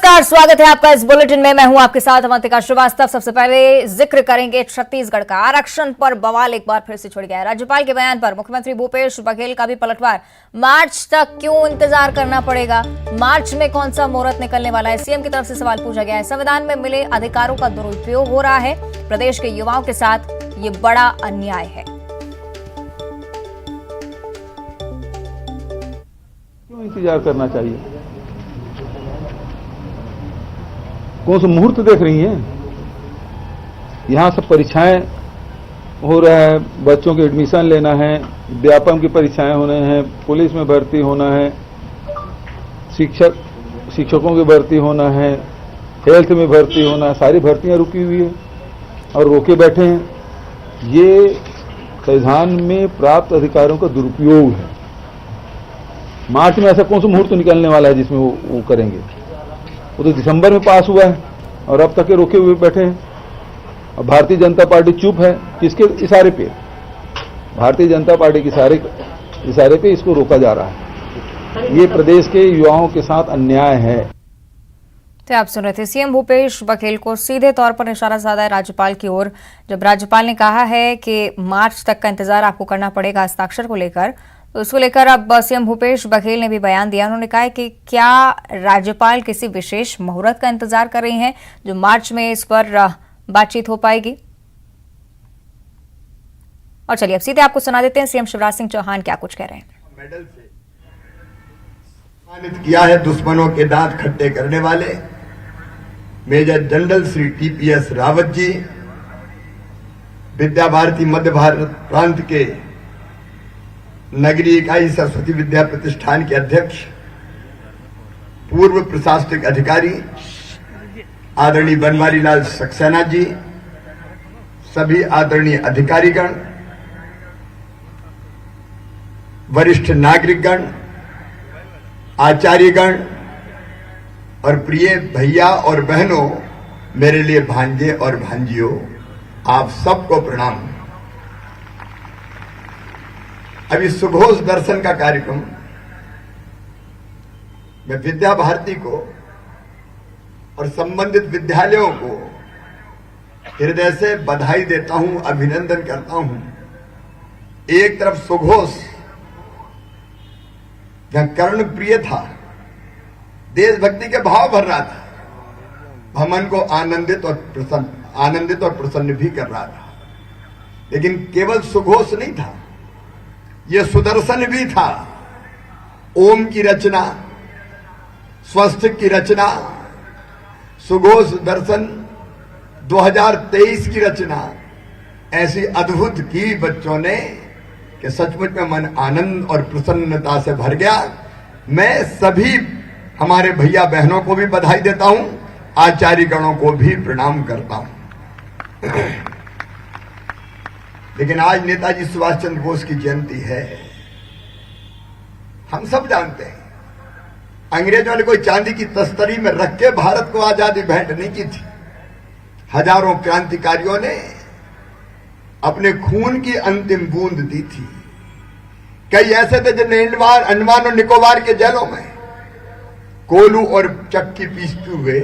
नमस्कार, स्वागत है आपका इस बुलेटिन में। मैं हूं आपके साथ अवंतिका श्रीवास्तव। सबसे पहले जिक्र करेंगे छत्तीसगढ़ का। आरक्षण पर बवाल एक बार फिर से छिड़ गया है। राज्यपाल के बयान पर मुख्यमंत्री भूपेश बघेल का भी पलटवार। मार्च तक क्यों इंतजार करना पड़ेगा? मार्च में कौन सा मुहूर्त निकलने वाला है? सीएम की तरफ से सवाल पूछा गया है। संविधान में मिले अधिकारों का दुरुपयोग हो रहा है। प्रदेश के युवाओं के साथ ये बड़ा अन्याय है। क्यों इंतजार करना चाहिए? कौन सा मुहूर्त देख रही हैं? यहाँ सब परीक्षाएं हो रहा है, बच्चों के एडमिशन लेना है, व्यापम की परीक्षाएं होने हैं, पुलिस में भर्ती होना है, शिक्षकों की भर्ती होना है, हेल्थ में भर्ती होना है। सारी भर्तियां रुकी हुई है और रोके बैठे हैं। ये संविधान में प्राप्त अधिकारों का दुरुपयोग है। मार्च में ऐसा कौन सा मुहूर्त निकलने वाला है जिसमें वो करेंगे? वो तो दिसंबर में पास हुआ है और अब तक के रोके हुए बैठे हैं। और भारतीय जनता पार्टी चुप है। किसके इशारे पे? भारतीय जनता पार्टी के इशारे पे इसको रोका जा रहा है। ये प्रदेश के युवाओं के साथ अन्याय है। तो आप सुन रहे थे सीएम भूपेश बघेल को सीधे तौर पर निशाना साधा है राज्यपाल की ओर। जब राज्यपाल ने कहा है कि मार्च तक का इंतजार आपको करना पड़ेगा हस्ताक्षर को लेकर, तो उसको लेकर अब सीएम भूपेश बघेल ने भी बयान दिया। उन्होंने कहा है कि क्या राज्यपाल किसी विशेष मुहूर्त का इंतजार कर रही हैं जो मार्च में इस पर बातचीत हो पाएगी। और चलिए अब सीधे आपको सुना देते हैं सीएम शिवराज सिंह चौहान क्या कुछ कह रहे हैं। मेडल से सम्मानित किया है दुश्मनों के दांत खट्टे करने वाले major general Shri TPS Rawat ji, Vidya Bharati Madhya Bharat प्रांत के नगरीय इकाई सरस्वती विद्या प्रतिष्ठान के अध्यक्ष, पूर्व प्रशासनिक अधिकारी आदरणीय बनवारी लाल सक्सेना जी, सभी आदरणीय अधिकारीगण, वरिष्ठ नागरिकगण, आचार्यगण और प्रिय भैया और बहनों, मेरे लिए भांजे और भांजियों, आप सबको प्रणाम। अभी सुघोष दर्शन का कार्यक्रम, मैं विद्या भारती को और संबंधित विद्यालयों को हृदय से बधाई देता हूं, अभिनंदन करता हूं। एक तरफ सुघोष जहां कर्ण प्रिय था, देशभक्ति के भाव भर रहा था, मन को आनंदित और प्रसन्न भी कर रहा था। लेकिन केवल सुघोष नहीं था, यह सुदर्शन भी था। ओम की रचना, स्वस्तिक की रचना, सुघोष दर्शन 2023 की रचना ऐसी अद्भुत की बच्चों ने कि सचमुच में मन आनंद और प्रसन्नता से भर गया। मैं सभी हमारे भैया बहनों को भी बधाई देता हूं, आचार्य गणों को भी प्रणाम करता हूं। लेकिन आज नेताजी सुभाष चंद्र बोस की जयंती है। हम सब जानते हैं अंग्रेजों ने कोई चांदी की तस्तरी में रख के भारत को आजादी भेंट नहीं की थी। हजारों क्रांतिकारियों ने अपने खून की अंतिम बूंद दी थी। कई ऐसे थे जिन्हें अंडमान और निकोबार के जेलों में कोलू और चक्की पीसते हुए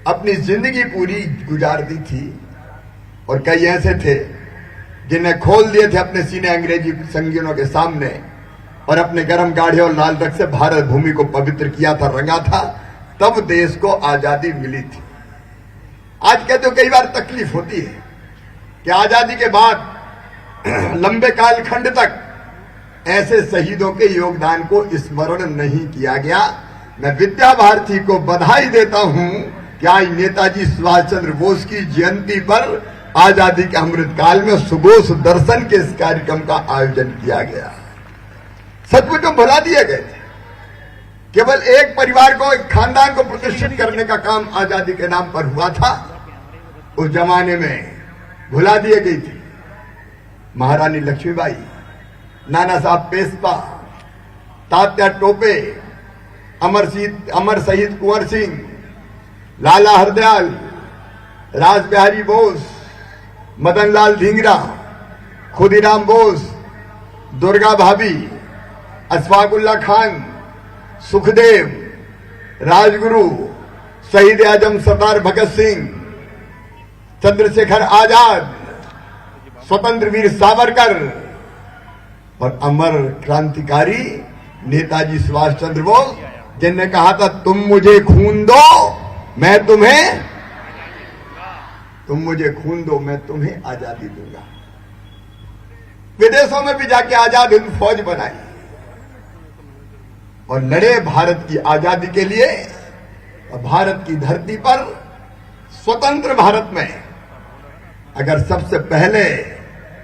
अपनी जिंदगी पूरी गुजार दी थी। और कई ऐसे थे जिन्हें खोल दिए थे अपने सीने अंग्रेजी संगीनों के सामने और अपने गर्म गाढ़े और लाल रंग से भारत भूमि को पवित्र किया था, रंगा था। तब देश को आजादी मिली थी। आज कहते हो कई बार तकलीफ होती है कि आजादी के बाद लंबे कालखंड तक ऐसे शहीदों के योगदान को स्मरण नहीं किया गया। मैं विद्या भारती को बधाई देता हूं कि आज नेताजी सुभाष चंद्र बोस की जयंती पर आजादी के अमृत काल में सुघोष दर्शन के इस कार्यक्रम का आयोजन किया गया। सचमुच में भुला दिए गए थे। केवल एक परिवार को, एक खानदान को प्रतिष्ठित करने का काम आजादी के नाम पर हुआ था। उस जमाने में भुला दिए गई थी महारानी लक्ष्मीबाई, नाना साहब पेशवा, तात्या टोपे, अमर शहीद कुंवर सिंह, लाला हरदयाल, राज बिहारी बोस, मदन लाल धिंगरा, खुदीराम बोस, दुर्गा भाभी, अशफाकुल्ला खान, सुखदेव, राजगुरु, शहीद आजम सरदार भगत सिंह, चंद्रशेखर आजाद, स्वतंत्र वीर सावरकर और अमर क्रांतिकारी नेताजी सुभाष चंद्र बोस, जिनने कहा था तुम मुझे खून दो मैं तुम्हें, तुम मुझे खून दो मैं तुम्हें आजादी दूंगा। विदेशों में भी जाके आजाद हिंद फौज बनाई और लड़े भारत की आजादी के लिए। और भारत की धरती पर स्वतंत्र भारत में अगर सबसे पहले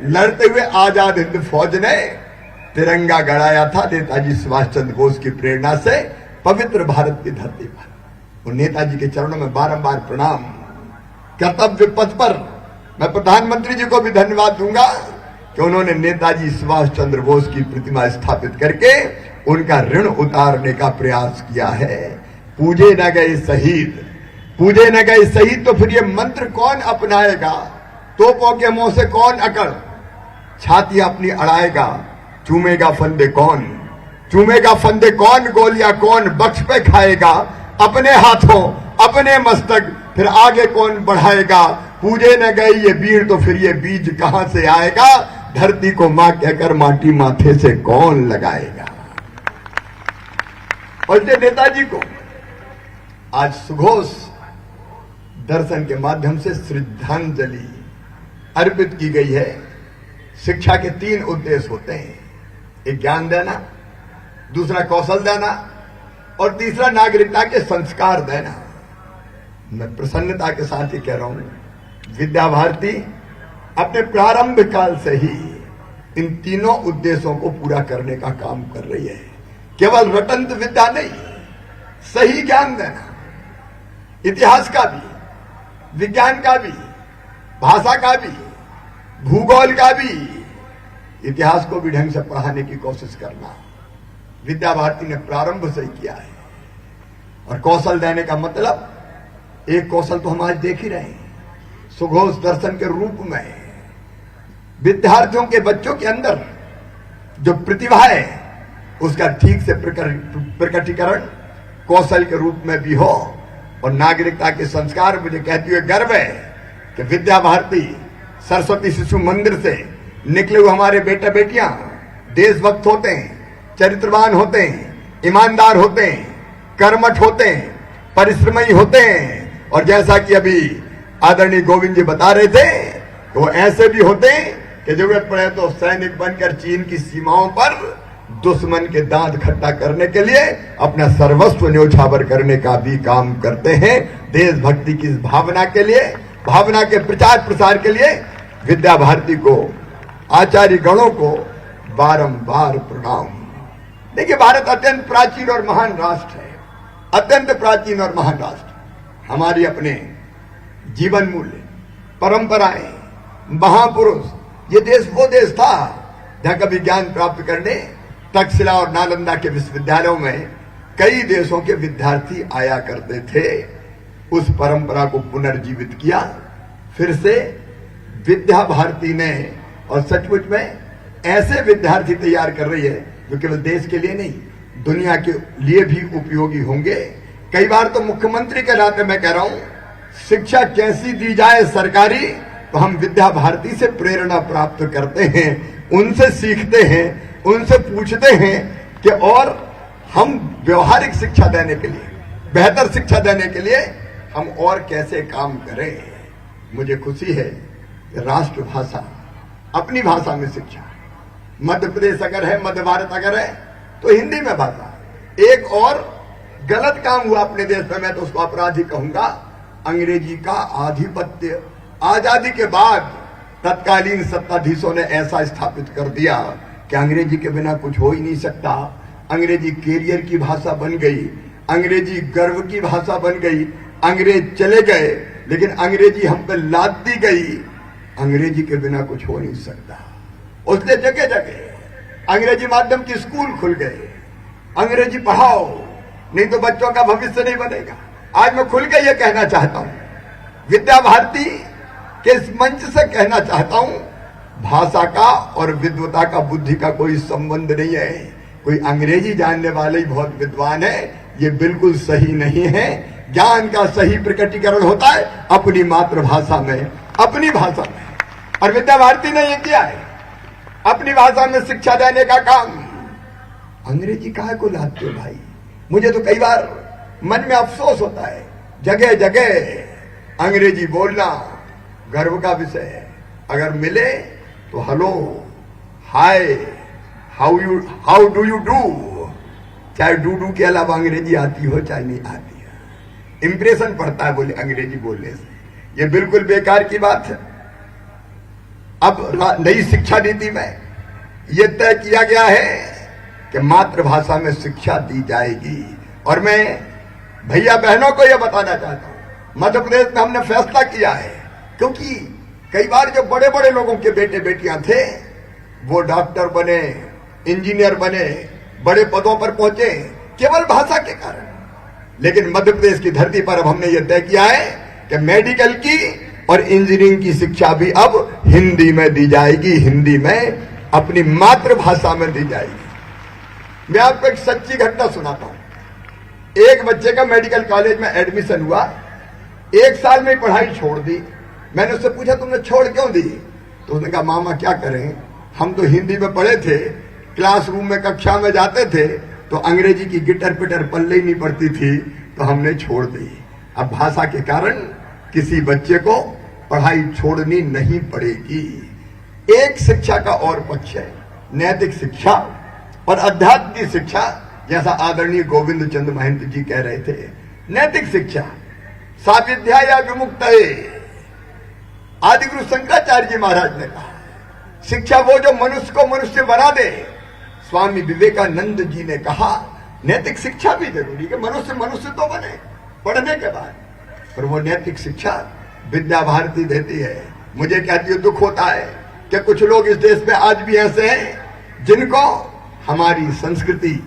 लड़ते हुए आजाद हिंद फौज ने तिरंगा गड़ाया था नेताजी सुभाष चंद्र बोस की प्रेरणा से पवित्र भारत की धरती पर। और नेताजी के चरणों में बारंबार प्रणाम। कर्तव्य पथ पर मैं प्रधानमंत्री जी को भी धन्यवाद दूंगा कि उन्होंने नेताजी सुभाष चंद्र बोस की प्रतिमा स्थापित करके उनका ऋण उतारने का प्रयास किया है। पूजे न गए शहीद, पूजे न गए शहीद, तो फिर ये मंत्र कौन अपनाएगा? तोपों के मुंह से कौन अकड़, छाती अपनी अड़ाएगा, चूमेगा फंदे कौन, चूमेगा फंदे कौन, गोलियां कौन बख्श पे खाएगा, अपने हाथों अपने मस्तक फिर आगे कौन बढ़ाएगा। पूजे न गए ये वीर तो फिर ये बीज कहां से आएगा, धरती को मां कहकर माटी माथे से कौन लगाएगा। और इसलिए नेताजी को आज सुघोष दर्शन के माध्यम से श्रद्धांजलि अर्पित की गई है। शिक्षा के 3 उद्देश्य होते हैं, एक ज्ञान देना, दूसरा कौशल देना और तीसरा नागरिकता के संस्कार देना। मैं प्रसन्नता के साथ ही कह रहा हूं, विद्या भारती अपने प्रारंभ काल से ही इन तीनों उद्देश्यों को पूरा करने का काम कर रही है। केवल रटंत विद्या नहीं, सही ज्ञान देना, इतिहास का भी, विज्ञान का भी, भाषा का भी, भूगोल का भी, इतिहास को भी ढंग से पढ़ाने की कोशिश करना विद्या भारती ने प्रारंभ से ही किया है। और कौशल देने का मतलब, एक कौशल तो हम आज देख ही रहे हैं, सुघोष दर्शन के रूप में विद्यार्थियों के बच्चों के अंदर जो प्रतिभा है उसका ठीक से प्रकटीकरण कौशल के रूप में भी हो। और नागरिकता के संस्कार, मुझे कहते हुए गर्व है कि विद्या भारती सरस्वती शिशु मंदिर से निकले हुए हमारे बेटा बेटियां देशभक्त होते हैं, चरित्रवान होते हैं, ईमानदार होते हैं, कर्मठ होते हैं, परिश्रमी होते हैं। और जैसा कि अभी आदरणीय गोविंद जी बता रहे थे, तो वो ऐसे भी होते हैं कि जरूरत पड़े तो सैनिक बनकर चीन की सीमाओं पर दुश्मन के दांत खट्टा करने के लिए अपना सर्वस्व न्योछावर करने का भी काम करते हैं। देशभक्ति की इस भावना के लिए, भावना के प्रचार प्रसार के लिए विद्या भारती को, आचार्य गणों को बारंबार प्रणाम। देखिए, भारत अत्यंत प्राचीन और महान राष्ट्र है, अत्यंत प्राचीन और महान राष्ट्र। हमारी अपने जीवन मूल्य, परंपराएं, महापुरुष, ये देश वो देश था जहां कभी ज्ञान प्राप्त करने तक्षशिला और नालंदा के विश्वविद्यालयों में कई देशों के विद्यार्थी आया करते थे। उस परंपरा को पुनर्जीवित किया फिर से विद्या भारती ने, और सचमुच में ऐसे विद्यार्थी तैयार कर रही है जो केवल देश के लिए नहीं, दुनिया के लिए भी उपयोगी होंगे। कई बार तो मुख्यमंत्री के नाते मैं कह रहा हूं, शिक्षा कैसी दी जाए सरकारी, तो हम विद्या भारती से प्रेरणा प्राप्त करते हैं, उनसे सीखते हैं, उनसे पूछते हैं कि और हम व्यवहारिक शिक्षा देने के लिए, बेहतर शिक्षा देने के लिए हम और कैसे काम करें। मुझे खुशी है कि राष्ट्रभाषा, अपनी भाषा में शिक्षा, मध्य प्रदेश अगर है, मध्य भारत अगर है तो हिंदी में भाषा। एक और गलत काम हुआ अपने देश में, मैं तो उसको अपराधी कहूंगा, अंग्रेजी का आधिपत्य। आजादी के बाद तत्कालीन सत्ताधीशों ने ऐसा स्थापित कर दिया कि अंग्रेजी के बिना कुछ हो ही नहीं सकता। अंग्रेजी कैरियर की भाषा बन गई, अंग्रेजी गर्व की भाषा बन गई। अंग्रेज चले गए लेकिन अंग्रेजी हम पे लाद दी गई। अंग्रेजी के बिना कुछ हो नहीं सकता। उसने जगह जगह अंग्रेजी माध्यम के स्कूल खुल गए। अंग्रेजी पढ़ाओ, नहीं तो बच्चों का भविष्य नहीं बनेगा। आज मैं खुल के ये कहना चाहता हूं, विद्या भारती के इस मंच से कहना चाहता हूं, भाषा का और विद्वता का, बुद्धि का कोई संबंध नहीं है। कोई अंग्रेजी जानने वाले ही बहुत विद्वान है, ये बिल्कुल सही नहीं है। ज्ञान का सही प्रकटीकरण होता है अपनी मातृभाषा में, अपनी भाषा में। और विद्या भारती ने यह किया है, अपनी भाषा में शिक्षा देने का काम। अंग्रेजी काहे को लाते हो भाई? मुझे तो कई बार मन में अफसोस होता है, जगह जगह अंग्रेजी बोलना गर्व का विषय है। अगर मिले तो hello, hi, how do you do, चाहे डू के अलावा अंग्रेजी आती हो चाहे नहीं आती है, इंप्रेशन पड़ता है बोले अंग्रेजी बोलने से। ये बिल्कुल बेकार की बात है। अब नई शिक्षा नीति में यह तय किया गया है कि मातृभाषा में शिक्षा दी जाएगी। और मैं भैया बहनों को यह बताना चाहता हूं, मध्य प्रदेश में हमने फैसला किया है, क्योंकि कई बार जो बड़े बड़े लोगों के बेटे बेटियां थे वो डॉक्टर बने, इंजीनियर बने, बड़े पदों पर पहुंचे केवल भाषा के कारण। लेकिन मध्य प्रदेश की धरती पर अब हमने यह तय किया है कि मेडिकल की और इंजीनियरिंग की शिक्षा भी अब हिंदी में दी जाएगी, हिंदी में अपनी मातृभाषा में दी जाएगी। मैं आपको एक सच्ची घटना सुनाता हूं। एक बच्चे का मेडिकल कॉलेज में एडमिशन हुआ, 1 साल में पढ़ाई छोड़ दी। मैंने उससे पूछा तुमने छोड़ क्यों दी? तो उसने कहा मामा क्या करें, हम तो हिंदी में पढ़े थे, क्लासरूम में कक्षा में जाते थे तो अंग्रेजी की गिटर पिटर पल्ले ही नहीं पड़ती थी, तो हमने छोड़ दी। अब भाषा के कारण किसी बच्चे को पढ़ाई छोड़नी नहीं पड़ेगी। एक शिक्षा का और पक्ष है नैतिक शिक्षा और आध्यात्मिक शिक्षा, जैसा आदरणीय गोविंद चंद्र महंत जी कह रहे थे। नैतिक शिक्षा साविद्या या विमुक्त आदि गुरु शंकराचार्य जी महाराज ने कहा, शिक्षा वो जो मनुष्य को मनुष्य बना दे। स्वामी विवेकानंद जी ने कहा नैतिक शिक्षा भी जरूरी है, मनुष्य मनुष्य तो बने पढ़ने के बाद, पर वो नैतिक शिक्षा विद्या भारती देती है। मुझे कहती है दुख होता है कि कुछ लोग इस देश में आज भी ऐसे हैं जिनको हमारी संस्कृति।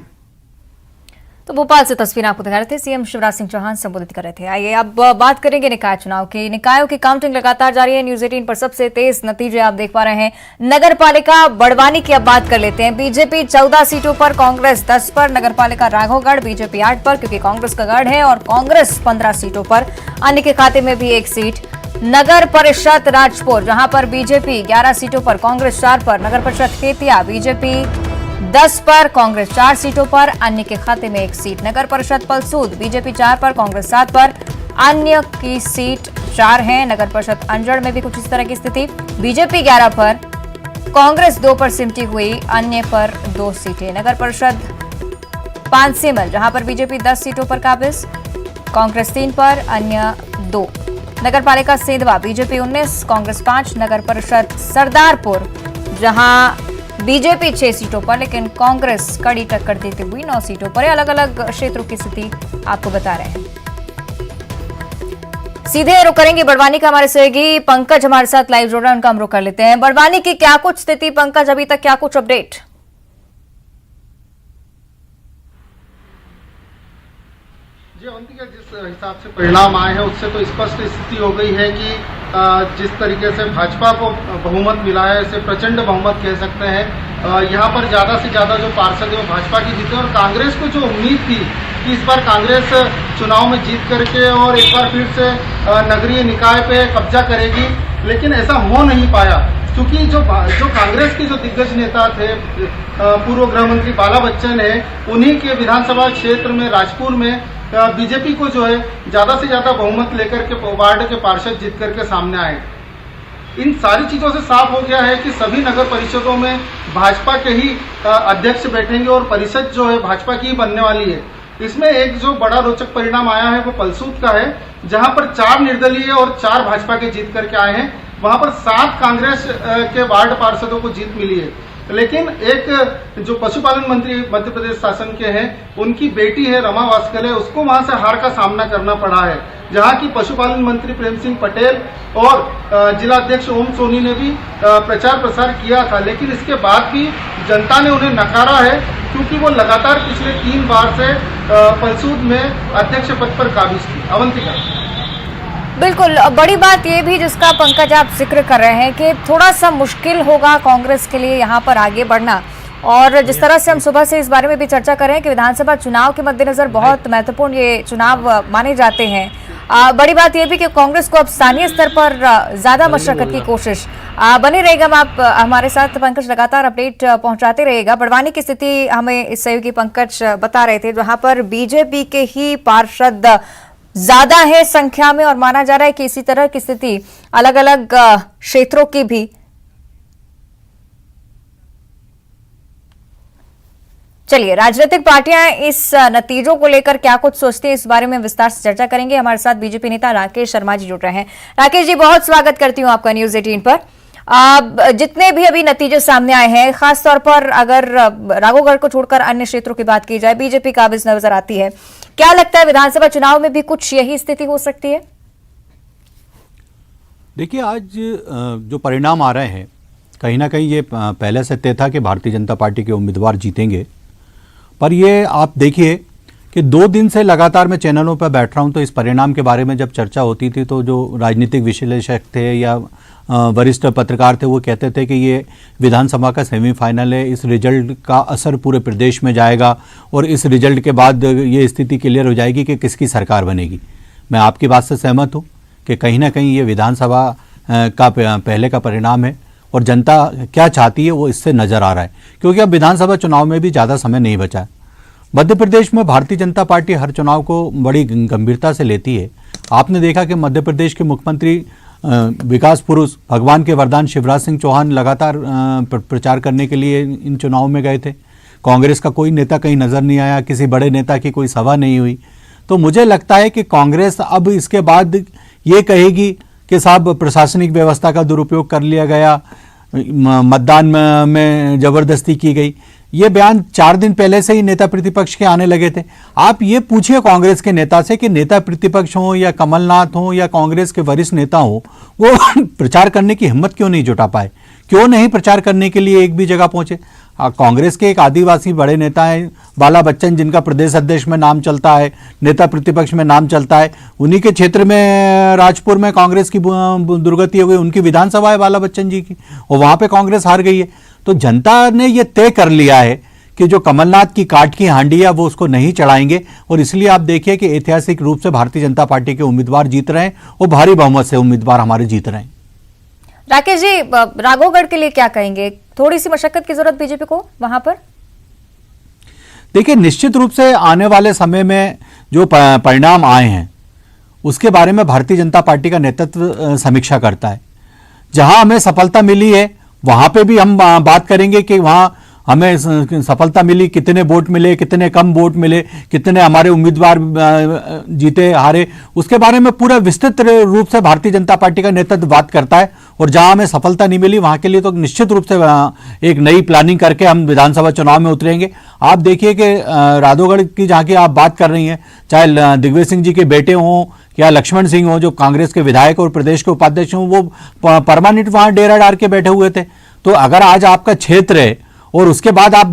तो भोपाल से तस्वीर आपको दिखा रहे थे, सीएम शिवराज सिंह चौहान संबोधित कर रहे थे। आइए अब बात करेंगे निकाय चुनाव की। निकायों की काउंटिंग लगातार जारी है। न्यूज 18 पर सबसे तेज नतीजे आप देख पा रहे हैं। नगर पालिका बड़वानी की अब बात कर लेते हैं। बीजेपी 14 सीटों पर, कांग्रेस 10 पर। नगर पालिका राघवगढ़ बीजेपी 8 पर, क्योंकि कांग्रेस का गढ़ है, और कांग्रेस 15 सीटों पर, अन्य के खाते में भी 1 सीट। नगर परिषद राजपुर, जहां पर बीजेपी 11 सीटों पर, कांग्रेस 4 पर। नगर परिषद खेतिया बीजेपी 10 पर, कांग्रेस 4 सीटों पर, अन्य के खाते में 1 सीट। नगर परिषद पलसूद बीजेपी 4 पर, कांग्रेस 7 पर, अन्य की सीट 4 है। नगर परिषद अंजड़ में भी कुछ इस तरह की स्थिति, बीजेपी 11 पर, कांग्रेस 2 पर सिमटी हुई, अन्य पर 2 सीटें। नगर परिषद पांसेमल, जहां पर बीजेपी 10 सीटों पर काबिज, कांग्रेस 3 पर, अन्य 2। नगर पालिका सेंधवा बीजेपी 19, कांग्रेस 5। नगर परिषद सरदारपुर, जहां बीजेपी 6 सीटों पर, लेकिन कांग्रेस कड़ी टक्कर देती हुई 9 सीटों पर। अलग अलग क्षेत्रों की स्थिति आपको बता रहे हैं। सीधे रुक करेंगे बड़वानी का, हमारे सहयोगी पंकज हमारे साथ लाइव जुड़ रहे हैं, उनका हम रुख कर लेते हैं। बड़वानी की क्या कुछ स्थिति पंकज, अभी तक क्या कुछ अपडेट? जी अवंतिका, जिस हिसाब से परिणाम आए हैं उससे तो स्पष्ट स्थिति हो गई है कि जिस तरीके से भाजपा को बहुमत मिला है, इसे प्रचंड बहुमत कह सकते हैं। यहाँ पर ज़्यादा से ज़्यादा जो पार्षद है वो भाजपा की जीते, और कांग्रेस को जो उम्मीद थी कि इस बार कांग्रेस चुनाव में जीत करके और एक बार फिर से नगरीय निकाय पे कब्जा करेगी, लेकिन ऐसा हो नहीं पाया, क्योंकि जो कांग्रेस के जो दिग्गज नेता थे, पूर्व गृह मंत्री बाला बच्चन है, उन्हीं के विधानसभा क्षेत्र में राजपुर में बीजेपी को जो है ज़्यादा से ज़्यादा बहुमत लेकर के वार्ड के पार्षद जीत करके सामने आए। इन सारी चीज़ों से साफ हो गया है कि सभी नगर परिषदों में भाजपा के ही अध्यक्ष बैठेंगे और परिषद जो है भाजपा की ही बनने वाली है। इसमें एक जो बड़ा रोचक परिणाम आया है वो पलसूद का है, जहां पर 4 निर्दलीय और 4 भाजपा के जीत करके आए हैं। वहां पर 7 कांग्रेस के वार्ड पार्षदों को जीत मिली है, लेकिन एक जो पशुपालन मंत्री मध्य प्रदेश शासन के हैं, उनकी बेटी है रमा वास्कले, उसको वहां से हार का सामना करना पड़ा है। जहां की पशुपालन मंत्री प्रेम सिंह पटेल और जिला अध्यक्ष ओम सोनी ने भी प्रचार प्रसार किया था, लेकिन इसके बाद भी जनता ने उन्हें नकारा है, क्योंकि वो लगातार पिछले 3 बार से पलसूद में अध्यक्ष पद पर काबिज थी। अवंतिका, बिल्कुल, बड़ी बात ये भी जिसका पंकज आप जिक्र कर रहे हैं कि थोड़ा सा मुश्किल होगा कांग्रेस के लिए यहाँ पर आगे बढ़ना, और जिस तरह से हम सुबह से इस बारे में भी चर्चा कर रहे हैं कि विधानसभा चुनाव के मद्देनजर बहुत महत्वपूर्ण ये चुनाव माने जाते हैं। बड़ी बात यह भी कि कांग्रेस को अब स्थानीय स्तर पर ज्यादा मशक्कत की कोशिश बने रहेगा। आप हमारे साथ पंकज लगातार अपडेट पहुंचाते रहेगा। बड़वानी की स्थिति हमें इस सहयोगी पंकज बता रहे थे, जहां पर बीजेपी के ही पार्षद ज्यादा है संख्या में और माना जा रहा है कि इसी तरह की स्थिति अलग अलग क्षेत्रों की भी। चलिए, राजनीतिक पार्टियां इस नतीजों को लेकर क्या कुछ सोचती हैं, इस बारे में विस्तार से चर्चा करेंगे। हमारे साथ बीजेपी नेता राकेश शर्मा जी जुड़ रहे हैं। राकेश जी, बहुत स्वागत करती हूं आपका न्यूज 18 पर। जितने भी अभी नतीजे सामने आए हैं, खासतौर पर अगर राघोगढ़ को छोड़कर अन्य क्षेत्रों की बात की जाए, बीजेपी काबिज नजर आती है। क्या लगता है विधानसभा चुनाव में भी कुछ यही स्थिति हो सकती है? देखिए, आज जो परिणाम आ रहे हैं, कहीं ना कहीं ये पहले से तय था कि भारतीय जनता पार्टी के उम्मीदवार जीतेंगे। पर ये आप देखिए कि 2 दिन से लगातार मैं चैनलों पर बैठ रहा हूं, तो इस परिणाम के बारे में जब चर्चा होती थी तो जो राजनीतिक विश्लेषक थे या वरिष्ठ पत्रकार थे वो कहते थे कि ये विधानसभा का सेमीफाइनल है, इस रिजल्ट का असर पूरे प्रदेश में जाएगा और इस रिजल्ट के बाद ये स्थिति क्लियर हो जाएगी कि किसकी सरकार बनेगी। मैं आपकी बात से सहमत हूँ कि कहीं ना कहीं ये विधानसभा का पहले का परिणाम है और जनता क्या चाहती है वो इससे नजर आ रहा है, क्योंकि अब विधानसभा चुनाव में भी ज़्यादा समय नहीं बचा है। मध्य प्रदेश में भारतीय जनता पार्टी हर चुनाव को बड़ी गंभीरता से लेती है। आपने देखा कि मध्य प्रदेश के मुख्यमंत्री विकास पुरुष भगवान के वरदान शिवराज सिंह चौहान लगातार प्रचार करने के लिए इन चुनाव में गए थे। कांग्रेस का कोई नेता कहीं नज़र नहीं आया, किसी बड़े नेता की कोई सभा नहीं हुई। तो मुझे लगता है कि कांग्रेस अब इसके बाद ये कहेगी कि साहब प्रशासनिक व्यवस्था का दुरुपयोग कर लिया गया, मतदान में जबरदस्ती की गई। ये बयान 4 दिन पहले से ही नेता प्रतिपक्ष के आने लगे थे। आप ये पूछिए कांग्रेस के नेता से कि नेता प्रतिपक्ष हो या कमलनाथ हो या कांग्रेस के वरिष्ठ नेता हो, वो प्रचार करने की हिम्मत क्यों नहीं जुटा पाए, क्यों नहीं प्रचार करने के लिए एक भी जगह पहुंचे। कांग्रेस के एक आदिवासी बड़े नेता हैं बाला बच्चन, जिनका प्रदेश अध्यक्ष में नाम चलता है, नेता प्रतिपक्ष में नाम चलता है। उन्हीं के क्षेत्र में राजपुर में कांग्रेस की दुर्गति हो गई, उनकी विधानसभा है बाला बच्चन जी की, और वहां पे कांग्रेस हार गई है। तो जनता ने यह तय कर लिया है कि जो कमलनाथ की काट की हांडी है वो उसको नहीं चढ़ाएंगे, और इसलिए आप देखिए कि ऐतिहासिक रूप से भारतीय जनता पार्टी के उम्मीदवार जीत रहे हैं और भारी बहुमत से उम्मीदवार हमारे जीत रहे हैं। राकेश जी, राघोगढ़ के लिए क्या कहेंगे? थोड़ी सी मशक्कत की जरूरत बीजेपी को वहां पर? देखिए, निश्चित रूप से आने वाले समय में जो परिणाम आए हैं उसके बारे में भारतीय जनता पार्टी का नेतृत्व समीक्षा करता है। जहां हमें सफलता मिली है वहां पे भी हम बात करेंगे कि वहां हमें सफलता मिली, कितने वोट मिले, कितने कम वोट मिले, कितने हमारे उम्मीदवार जीते हारे, उसके बारे में पूरा विस्तृत रूप से भारतीय जनता पार्टी का नेतृत्व बात करता है। और जहां हमें सफलता नहीं मिली वहां के लिए तो निश्चित रूप से एक नई प्लानिंग करके हम विधानसभा चुनाव में उतरेंगे। आप देखिए कि राघोगढ़ की जहां की आप बात कर रही हैं, चाहे दिग्विजय सिंह जी के बेटे हों या लक्ष्मण सिंह हो जो कांग्रेस के विधायक और प्रदेश के उपाध्यक्ष हों, वो परमानेंट वहां डेरा डाल के बैठे हुए थे। तो अगर आज आपका क्षेत्र है और उसके बाद आप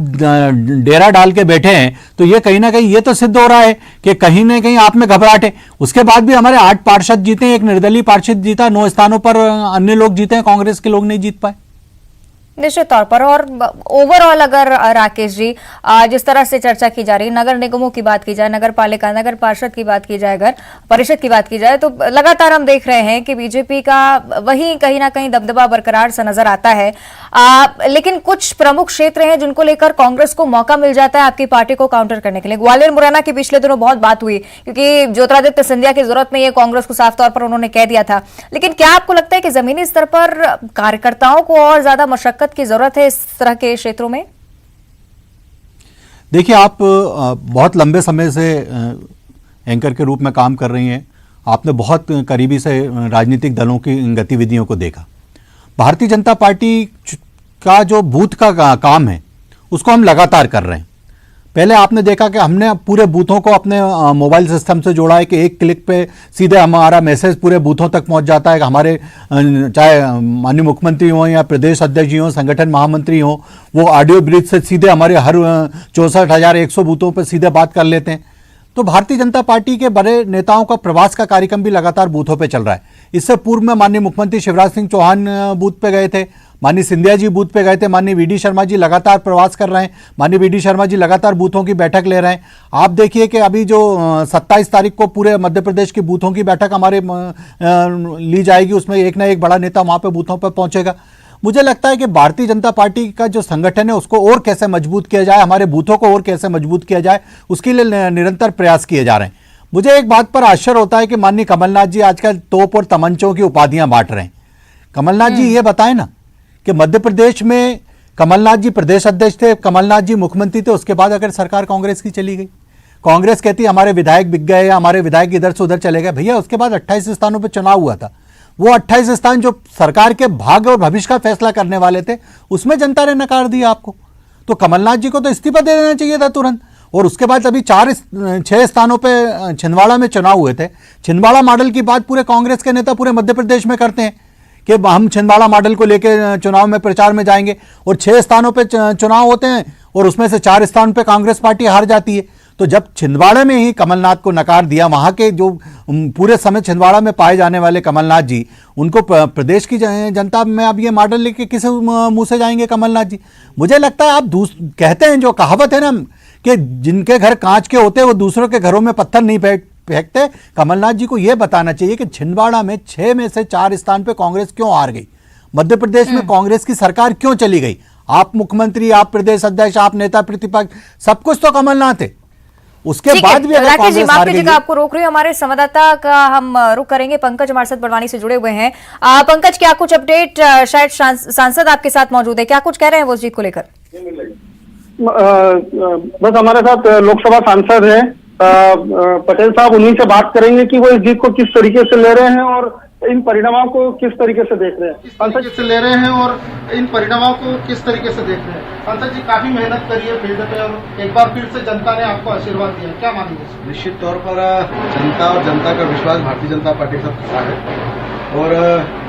डेरा डाल के बैठे हैं तो ये कहीं ना कहीं ये तो सिद्ध हो रहा है कि कहीं ना कहीं आप में घबराहट है। उसके बाद भी हमारे 8 पार्षद जीते, एक निर्दलीय पार्षद जीता, 9 स्थानों पर अन्य लोग जीते हैं, कांग्रेस के लोग नहीं जीत पाए। निश्चित तौर पर। और ओवरऑल अगर राकेश जी जिस तरह से चर्चा की जा रही है, नगर निगमों की बात की जाए, नगर पालिका, नगर पार्षद की बात की जाए, अगर परिषद की बात की जाए, तो लगातार हम देख रहे हैं कि बीजेपी का वही कहीं ना कहीं दबदबा बरकरार सा नजर आता है। लेकिन कुछ प्रमुख क्षेत्र हैं जिनको लेकर कांग्रेस को मौका मिल जाता है आपकी पार्टी को काउंटर करने के लिए। ग्वालियर मुरैना की पिछले दिनों बहुत बात हुई क्योंकि ज्योतिरादित्य सिंधिया की जरूरत नहीं है, कांग्रेस को साफ तौर पर उन्होंने कह दिया था। लेकिन क्या आपको लगता है कि जमीनी स्तर पर कार्यकर्ताओं को और ज्यादा मशक्कत की जरूरत है इस तरह के क्षेत्रों में? देखिए, आप बहुत लंबे समय से एंकर के रूप में काम कर रही हैं, आपने बहुत करीबी से राजनीतिक दलों की गतिविधियों को देखा। भारतीय जनता पार्टी का जो बूथ का काम है उसको हम लगातार कर रहे हैं। पहले आपने देखा कि हमने पूरे बूथों को अपने मोबाइल सिस्टम से जोड़ा है कि एक क्लिक पे सीधे हमारा मैसेज पूरे बूथों तक पहुंच जाता है। हमारे चाहे माननीय मुख्यमंत्री हों या प्रदेश अध्यक्ष जी हों, संगठन महामंत्री हों, वो ऑडियो ब्रिज से सीधे हमारे हर 64,100 बूथों पर सीधे बात कर लेते हैं। तो भारतीय जनता पार्टी के बड़े नेताओं का प्रवास का कार्यक्रम भी लगातार बूथों पे चल रहा है। इससे पूर्व में माननीय मुख्यमंत्री शिवराज सिंह चौहान बूथ पे गए थे, माननीय सिंधिया जी बूथ पे गए थे, माननीय वीडी शर्मा जी लगातार प्रवास कर रहे हैं, माननीय वीडी शर्मा जी लगातार बूथों की बैठक ले रहे हैं। आप देखिए कि अभी जो 27 तारीख को पूरे मध्य प्रदेश की बूथों की बैठक हमारे ली जाएगी, उसमें एक ना एक बड़ा नेता वहां पे बूथों पर पहुंचेगा। मुझे लगता है कि भारतीय जनता पार्टी का जो संगठन है उसको और कैसे मजबूत किया जाए, हमारे बूथों को और कैसे मजबूत किया जाए, उसके लिए निरंतर प्रयास किए जा रहे हैं। मुझे एक बात पर आश्चर्य होता है कि माननीय कमलनाथ जी आजकल तोप और तमंचों की उपाधियां बांट रहे हैं। कमलनाथ जी ये बताएं ना कि मध्य प्रदेश में कमलनाथ जी प्रदेश अध्यक्ष थे, कमलनाथ जी मुख्यमंत्री थे, उसके बाद अगर सरकार कांग्रेस की चली गई, कांग्रेस कहती हमारे विधायक बिक गए या हमारे विधायक इधर से उधर चले गए। भैया उसके बाद 28 स्थानों पर चुनाव हुआ था, वो 28 स्थान जो सरकार के भाग्य और भविष्य का फैसला करने वाले थे, उसमें जनता ने नकार दिया आपको। तो कमलनाथ जी को तो इस्तीफा दे देना चाहिए था तुरंत। और उसके बाद अभी 6 स्थानों पे छिंदवाड़ा में चुनाव हुए थे। छिंदवाड़ा मॉडल की बात पूरे कांग्रेस के नेता पूरे मध्य प्रदेश में करते हैं कि हम छिंदवाड़ा मॉडल को लेकर चुनाव में प्रचार में जाएंगे, और 6 स्थानों पे चुनाव होते हैं और उसमें से 4 स्थान पे कांग्रेस पार्टी हार जाती है। तो जब छिंदवाड़ा में ही कमलनाथ को नकार दिया, वहां के जो पूरे समय छिंदवाड़ा में पाए जाने वाले कमलनाथ जी, उनको प्रदेश की जनता में अब ये मॉडल लेके किस मुंह से जाएंगे कमलनाथ जी? मुझे लगता है आप कहते हैं जो कहावत है ना कि जिनके घर कांच के होते हैं वो दूसरों के घरों में पत्थर नहीं फेंकते। कमलनाथ जी को यह बताना चाहिए कि छिंदवाड़ा में 6 में से 4 स्थान पे कांग्रेस क्यों हार गई, मध्य प्रदेश में कांग्रेस की सरकार क्यों चली गई? आप मुख्यमंत्री, आप प्रदेश अध्यक्ष, आप नेता प्रतिपक्ष, सब कुछ तो कमलनाथ है। उसके बाद भी अगर राकेश जी कांग्रेस माफ हार गई, कीजिएगा, आपको रोक रही हूँ, हमारे संवाददाता का हम रुक करेंगे। पंकज हमारे साथ बड़वानी से जुड़े हुए हैं। पंकज, क्या कुछ अपडेट? शायद सांसद आपके साथ मौजूद है, क्या कुछ कह रहे हैं वो इस जीत को लेकर? बस हमारे साथ लोकसभा सांसद हैं पटेल साहब, उन्हीं से बात करेंगे कि वो इस जीत को किस तरीके से ले रहे हैं और इन परिणामों को किस तरीके से देख रहे हैं। किस तरीके से ले रहे हैं और इन परिणामों को किस तरीके से देख रहे हैं। सांसद जी, काफी मेहनत करी है फील्ड पे और एक बार फिर से जनता ने आपको आशीर्वाद दिया, क्या मानेंगे? निश्चित तौर पर जनता और जनता का विश्वास भारतीय जनता पार्टी के साथ है और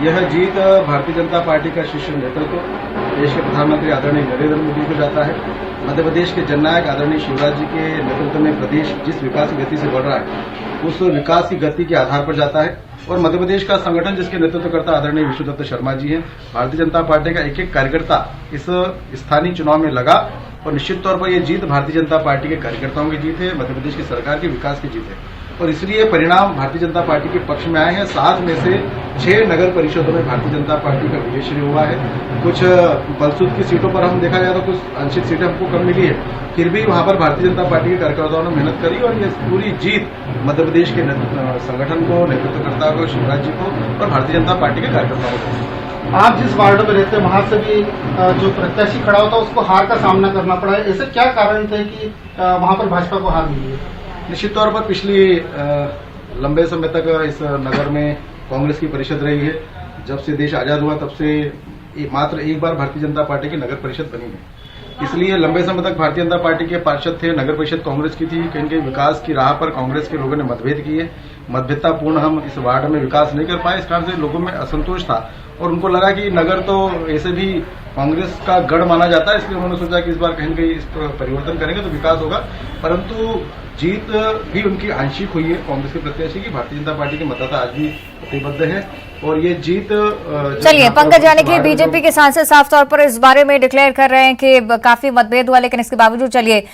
यह जीत भारतीय जनता पार्टी का शीर्ष नेतृत्व देश के प्रधानमंत्री आदरणीय नरेंद्र मोदी को जाता है। मध्य प्रदेश के जननायक आदरणीय शिवराज जी के नेतृत्व में प्रदेश जिस विकास की गति से बढ़ रहा है उस विकास की गति के आधार पर जाता है और मध्य प्रदेश का संगठन जिसके नेतृत्व करता आदरणीय विष्णुदत्त शर्मा जी हैं। भारतीय जनता पार्टी का एक एक कार्यकर्ता इस स्थानीय चुनाव में लगा और निश्चित तौर पर यह जीत भारतीय जनता पार्टी के कार्यकर्ताओं की जीत है, मध्य प्रदेश की सरकार के विकास की जीत है और इसलिए परिणाम भारतीय जनता पार्टी के पक्ष में आए हैं। 7 में से 6 नगर परिषदों में भारतीय जनता पार्टी का विजय श्री हुआ है। कुछ बलसूद की सीटों पर हम देखा जाए तो कुछ अंशित सीटें हमको कम मिली है, फिर भी वहां पर भारतीय जनता पार्टी के कार्यकर्ताओं ने मेहनत करी और ये पूरी जीत मध्य प्रदेश के संगठन को, नेतृत्वकर्ता को, शिवराज जी को और भारतीय जनता पार्टी के कार्यकर्ताओं को। आप जिस वार्ड में रहते हैं वहां से भी जो प्रत्याशी खड़ा होता है उसको हार का सामना करना पड़ा है, ऐसे क्या कारण थे कि वहां पर भाजपा को हार मिली है? निश्चित तौर पर पिछली लंबे समय तक इस नगर में कांग्रेस की परिषद रही है। जब से देश आजाद हुआ तब से मात्र एक बार भारतीय जनता पार्टी की नगर परिषद बनी है, इसलिए लंबे समय तक भारतीय जनता पार्टी के पार्षद थे। नगर परिषद कांग्रेस की थी, कहीं कहीं विकास की राह पर कांग्रेस के लोगों ने मतभेद किए, मतभेदतापूर्ण हम इस वार्ड में विकास नहीं कर पाए, इस कारण से लोगों में असंतोष था और उनको लगा कि नगर तो ऐसे भी कांग्रेस का गढ़ माना जाता है, इसलिए उन्होंने सोचा कि इस बार कहीं कहीं इस परिवर्तन करेंगे तो विकास होगा। परंतु जीत भी उनकी आंशिक हुई है कांग्रेस के प्रत्याशी की। भारतीय जनता पार्टी के मतदाता आज भी प्रतिबद्ध है और ये जीत चलिए पंकज, यानी कि बीजेपी के सांसद साफ तौर पर इस बारे में डिक्लेयर कर रहे हैं कि काफी मतभेद हुआ, लेकिन इसके बावजूद चलिए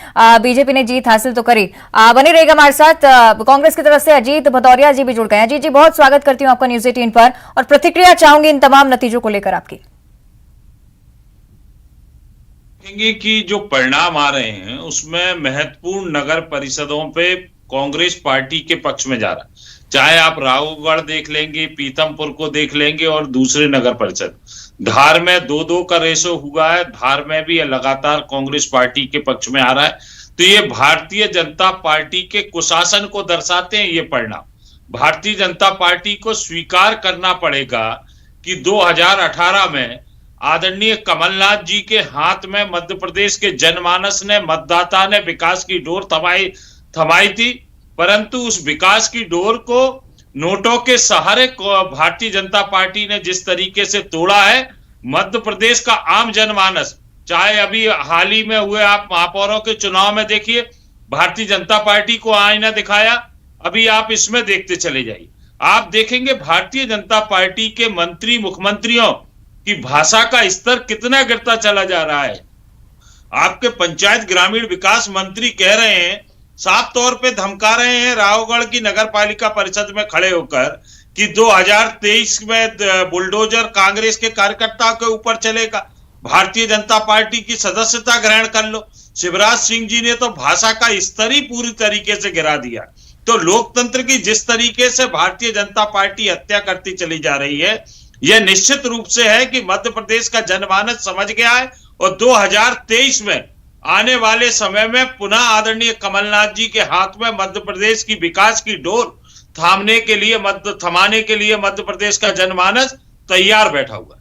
बीजेपी ने जीत हासिल तो करी। बने रहेगा हमारे साथ। कांग्रेस की तरफ से अजीत भदौरिया जी भी जुड़ गए हैं। अजीत जी, बहुत स्वागत करती हूँ आपका न्यूज 18 पर और प्रतिक्रिया चाहूंगी इन तमाम नतीजों को लेकर आपकी। देखेंगे कि जो परिणाम आ रहे हैं उसमें महत्वपूर्ण नगर परिषदों पे कांग्रेस पार्टी के पक्ष में जा रहा है। चाहे आप राघवगढ़ देख लेंगे, पीतमपुर को देख लेंगे और दूसरे नगर परिषद, धार में 2-2 का रेशो हुआ है, धार में भी लगातार कांग्रेस पार्टी के पक्ष में आ रहा है। तो ये भारतीय जनता पार्टी के कुशासन को दर्शाते हैं ये परिणाम। भारतीय जनता पार्टी को स्वीकार करना पड़ेगा कि 2018 में आदरणीय कमलनाथ जी के हाथ में मध्य प्रदेश के जनमानस ने, मतदाता ने विकास की डोर थमाई थी, परंतु उस विकास की डोर को नोटों के सहारे भारतीय जनता पार्टी ने जिस तरीके से तोड़ा है, मध्य प्रदेश का आम जनमानस, चाहे अभी हाल ही में हुए आप महापौरों के चुनाव में देखिए, भारतीय जनता पार्टी को आईना दिखाया। अभी आप इसमें देखते चले जाइए, आप देखेंगे भारतीय जनता पार्टी के मंत्री, मुख्यमंत्रियों कि भाषा का स्तर कितना गिरता चला जा रहा है। आपके पंचायत ग्रामीण विकास मंत्री कह रहे हैं, साफ तौर पे धमका रहे हैं रावगढ़ की नगर पालिका परिषद में खड़े होकर कि 2023 में बुलडोजर कांग्रेस के कार्यकर्ताओं के ऊपर चलेगा, भारतीय जनता पार्टी की सदस्यता ग्रहण कर लो। शिवराज सिंह जी ने तो भाषा का स्तर ही पूरी तरीके से गिरा दिया। तो लोकतंत्र की जिस तरीके से भारतीय जनता पार्टी हत्या करती चली जा रही है, यह निश्चित रूप से है कि मध्य प्रदेश का जनमानस समझ गया है और 2023 में आने वाले समय में पुनः आदरणीय कमलनाथ जी के हाथ में मध्य प्रदेश की विकास की डोर थमाने के लिए मध्य प्रदेश का जनमानस तैयार बैठा हुआ है।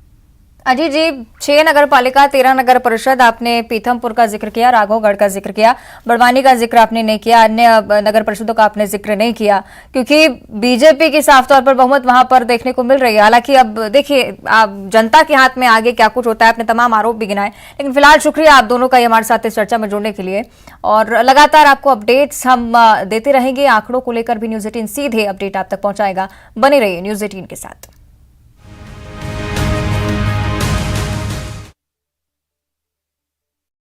अजीत जी, 6 नगर पालिका, 13 नगर परिषद, आपने पीथमपुर का जिक्र किया, राघवगढ़ का जिक्र किया, बड़वानी का जिक्र आपने नहीं किया, अन्य नगर परिषदों का आपने जिक्र नहीं किया क्योंकि बीजेपी की साफ तौर पर बहुमत वहां पर देखने को मिल रही है। हालांकि अब देखिए जनता के हाथ में आगे क्या कुछ होता है, आपने तमाम आरोप भी गिनाए, लेकिन फिलहाल शुक्रिया आप दोनों का ये हमारे साथ इस चर्चा में जुड़ने के लिए और लगातार आपको अपडेट्स हम देते रहेंगे। आंकड़ों को लेकर भी न्यूज़ 18 सीधे अपडेट आप तक पहुंचाएगा। बने रहिए न्यूज़ 18 के साथ।